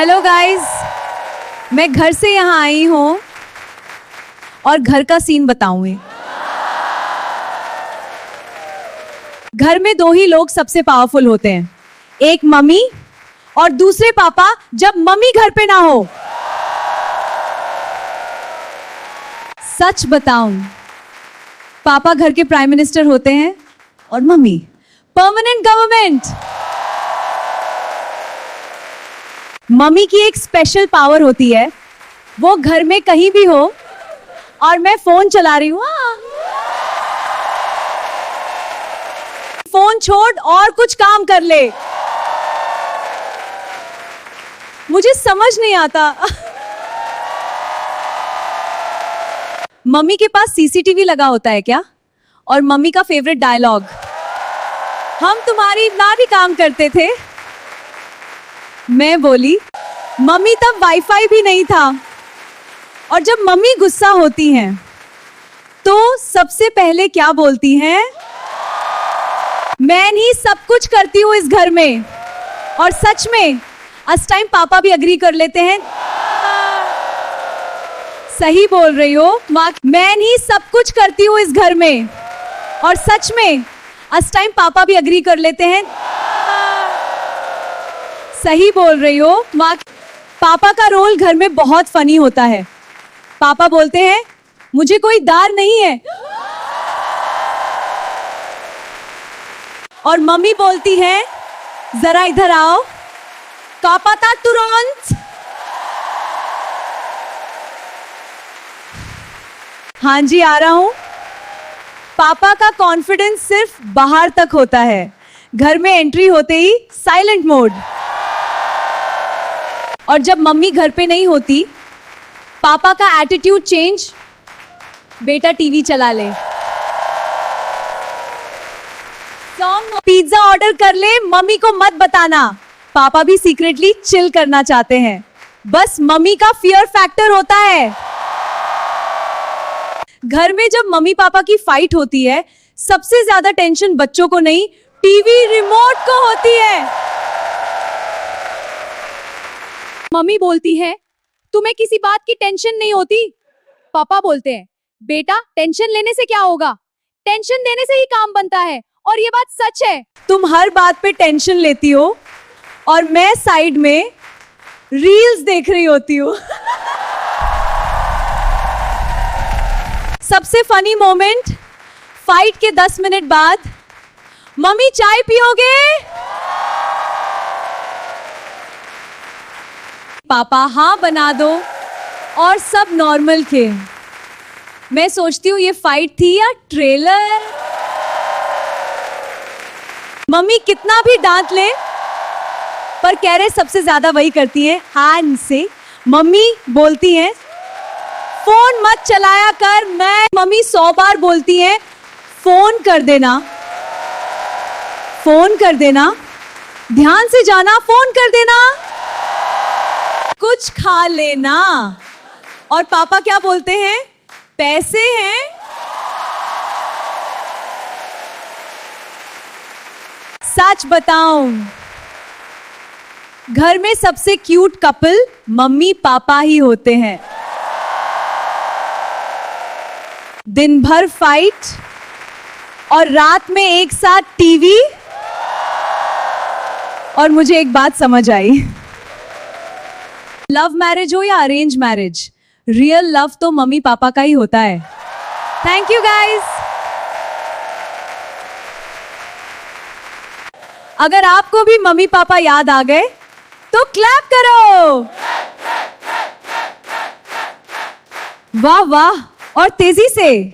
Hello guys, मैं घर से यहाँ आई हूँ और घर का सीन बताऊंगी। घर में दो ही लोग सबसे पावरफुल होते हैं, एक मम्मी और दूसरे पापा जब मम्मी घर पे ना हो। सच बताऊं, पापा घर के प्राइम मिनिस्टर होते हैं और मम्मी परमानेंट गवर्नमेंट। मम्मी की एक स्पेशल पावर होती है, वो घर में कहीं भी हो और मैं फोन चला रही हूं, फोन छोड़ और कुछ काम कर ले। मुझे समझ नहीं आता। मम्मी के पास सीसीटीवी लगा होता है क्या? और मम्मी का फेवरेट डायलॉग, हम तुम्हारी ना भी काम करते थे। मैं बोली, मम्मी तब वाईफाई भी नहीं था। और जब मम्मी गुस्सा होती हैं तो सबसे पहले क्या बोलती हैं? मैं ही सब कुछ करती हूँ इस घर में। और सच में उस टाइम पापा भी अग्री कर लेते हैं। सही बोल रही हो माँ, मैं ही सब कुछ करती हूँ इस घर में। और सच में उस टाइम पापा भी अग्री कर लेते हैं। सही बोल रही हो माँ। पापा का रोल घर में बहुत फनी होता है। पापा बोलते हैं, मुझे कोई दार नहीं है। और मम्मी बोलती है, जरा इधर आओ, का पता तुरंत। हाँ जी, आ रहा हूं। पापा का कॉन्फिडेंस सिर्फ बाहर तक होता है, घर में एंट्री होते ही साइलेंट मोड। और जब मम्मी घर पे नहीं होती, पापा का एटीट्यूड चेंज, बेटा टीवी चला ले, पिज्जा ऑर्डर कर ले, मम्मी को मत बताना। पापा भी सीक्रेटली चिल करना चाहते हैं, बस मम्मी का फियर फैक्टर होता है। घर में जब मम्मी पापा की फाइट होती है, सबसे ज्यादा टेंशन बच्चों को नहीं, टीवी रिमोट को होती है। मम्मी बोलती है, तुम्हें किसी बात की टेंशन नहीं होती? पापा बोलते हैं, बेटा टेंशन लेने से क्या होगा, टेंशन देने से ही काम बनता है। और ये बात सच है। तुम हर बात पे टेंशन लेती हो और मैं साइड में रील्स देख रही होती हूँ। सबसे फनी मोमेंट, फाइट के 10 मिनट बाद, मम्मी चाय पियोगे? पापा हाँ बना दो। और सब नॉर्मल थे। मैं सोचती हूँ ये फाइट थी या ट्रेलर। मम्मी कितना भी डांट ले, पर कह रहे सबसे ज्यादा वही करती है, हैंड से। मम्मी बोलती हैं, फोन मत चलाया कर। मम्मी 100 बार बोलती हैं, फोन कर देना, फोन कर देना, ध्यान से जाना, फोन कर देना, कुछ खा लेना। और पापा क्या बोलते हैं? पैसे हैं। सच बताऊं, घर में सबसे क्यूट कपल मम्मी पापा ही होते हैं। दिन भर फाइट और रात में एक साथ टीवी। और मुझे एक बात समझ आई, लव मैरिज हो या अरेंज मैरिज, रियल लव तो मम्मी पापा का ही होता है। Thank you guys. अगर आपको भी मम्मी पापा याद आ गए तो क्लैप करो। वाह वाह, और तेजी से।